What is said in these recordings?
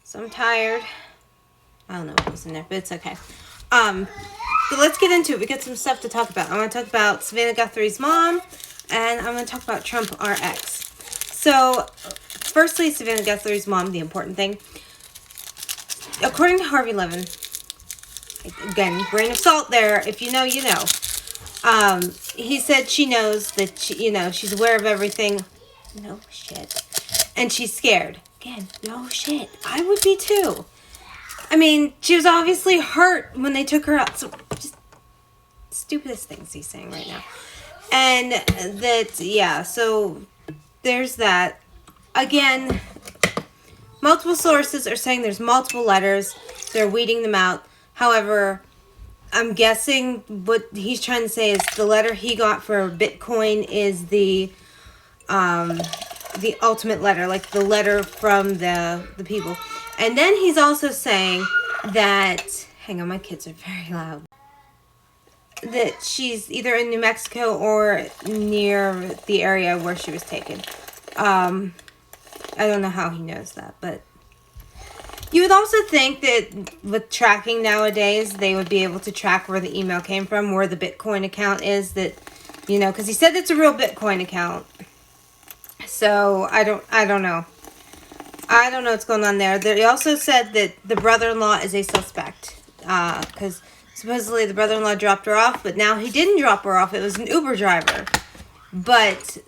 So I'm tired. I don't know what was in there, but it's okay. But let's get into it. We got some stuff to talk about. I want to talk about Savannah Guthrie's mom, and I'm going to talk about Trump RX. So, firstly, Savannah Guthrie's mom, the important thing. According to Harvey Levin, again, grain of salt there. If you know, you know. He said she knows that she's aware of everything. No shit. And she's scared. Again, no shit. I would be too. I mean, she was obviously hurt when they took her out. So, just stupidest things he's saying right now. And that, yeah, so there's that. Again, multiple sources are saying there's multiple letters. They're weeding them out. However, I'm guessing what he's trying to say is the letter he got for Bitcoin is the ultimate letter, like the letter from the people. And then he's also saying that, hang on, my kids are very loud, that she's either in New Mexico or near the area where she was taken. I don't know how he knows that, but you would also think that with tracking nowadays, they would be able to track where the email came from, where the Bitcoin account is, that, because he said it's a real Bitcoin account. So I don't know. I don't know what's going on there. They also said that the brother-in-law is a suspect. Because supposedly the brother-in-law dropped her off, but now he didn't drop her off. It was an Uber driver. But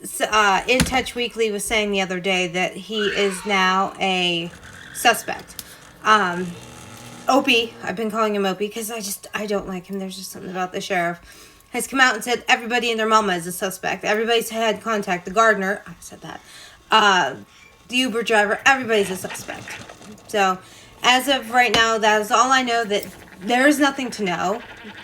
In Touch Weekly was saying the other day that he is now a suspect. Opie, I've been calling him Opie because I don't like him. There's just something about the sheriff. Has come out and said everybody and their mama is a suspect. Everybody's had contact. The gardener, I said that. The Uber driver, everybody's a suspect. So, as of right now, that is all I know. That there is nothing to know.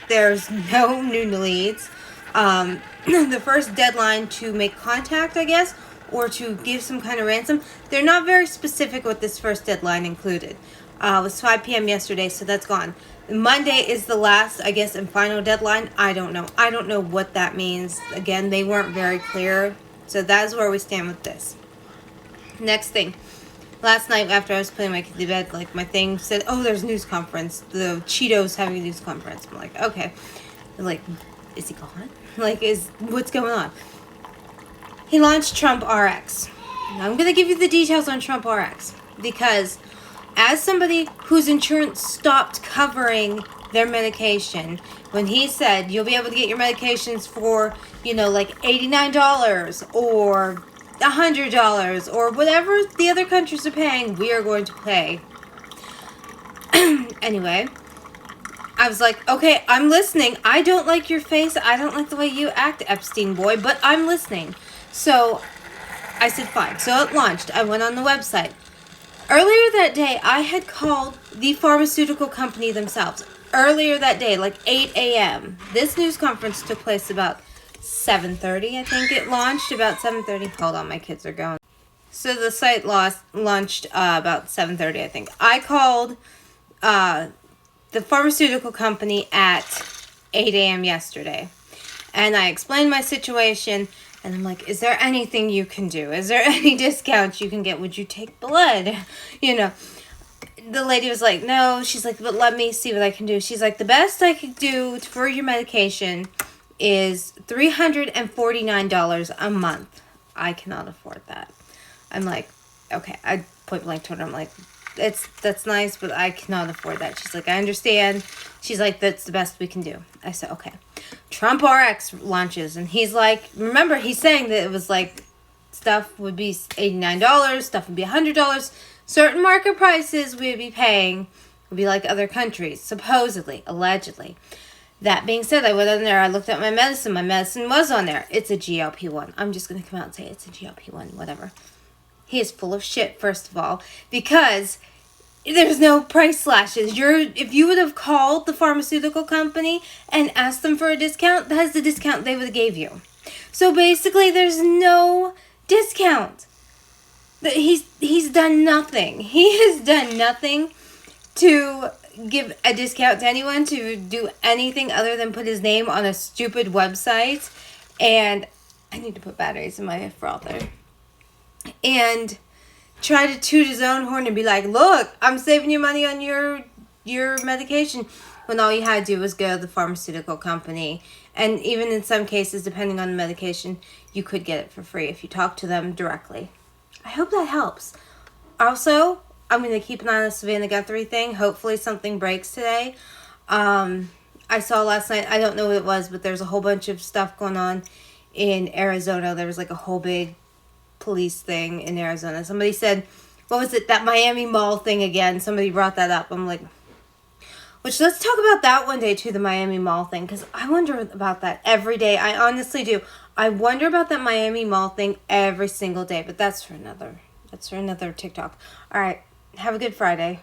There's no new leads. The first deadline to make contact, I guess, or to give some kind of ransom, they're not very specific what this first deadline included. It was 5 p.m. yesterday, so that's gone. Monday is the last, I guess, and final deadline. I don't know. I don't know what that means. Again, they weren't very clear. So that is where we stand with this. Next thing. Last night, after I was putting my kid to bed, my thing said, oh, there's a news conference. The Cheetos having a news conference. I'm like, okay. I'm is he gone? What's going on? He launched Trump RX. Now, I'm going to give you the details on Trump RX. Because as somebody whose insurance stopped covering their medication, when he said you'll be able to get your medications for, $89 or $100 or whatever the other countries are paying, we are going to pay. Anyway, I was like, okay, I'm listening. I don't like your face. I don't like the way you act, Epstein boy, but I'm listening. So I said, fine. So it launched. I went on the website. Earlier that day, I had called the pharmaceutical company themselves. Earlier that day, 8 a.m. This news conference took place about 7:30, I think it launched. About 7:30. Hold on, my kids are going. So the site launched about 7:30, I think. I called the pharmaceutical company at 8 a.m. yesterday. And I explained my situation. And I'm like, is there anything you can do? Is there any discounts you can get? Would you take blood? The lady was like, no. She's like, but let me see what I can do. She's like, the best I could do for your medication is $349 a month. I cannot afford that. I'm like, okay. I point blank told her, I'm like, that's nice, but I cannot afford that. She's like, I understand. She's like, that's the best we can do. I said, okay. Trump RX launches, and he's like, remember, he's saying that it was stuff would be $89, stuff would be $100. Certain market prices we would be paying would be like other countries, supposedly, allegedly. That being said, I went on there, I looked at my medicine. My medicine was on there. It's a GLP-1. I'm just going to come out and say it's a GLP-1, whatever. He is full of shit, first of all, because there's no price slashes. If you would have called the pharmaceutical company and asked them for a discount, that's the discount they would have gave you. So basically, there's no discount. He's done nothing. He has done nothing to give a discount to anyone, to do anything other than put his name on a stupid website. And I need to put batteries in my frother. And try to toot his own horn and be like, look, I'm saving you money on your medication, when all you had to do was go to the pharmaceutical company. And even in some cases, depending on the medication, you could get it for free if you talk to them directly. I hope that helps. Also, I'm going to keep an eye on the Savannah Guthrie thing. Hopefully something breaks today. I saw last night, I don't know what it was, but there's a whole bunch of stuff going on in Arizona. There was like a whole big police thing in Arizona. Somebody said, what was it, that Miami Mall thing again? Somebody brought that up. I'm like, which, let's talk about that one day too, the Miami Mall thing, because I wonder about that every day. I honestly do. I wonder about that Miami Mall thing every single day, but that's for another TikTok. All right, have a good Friday.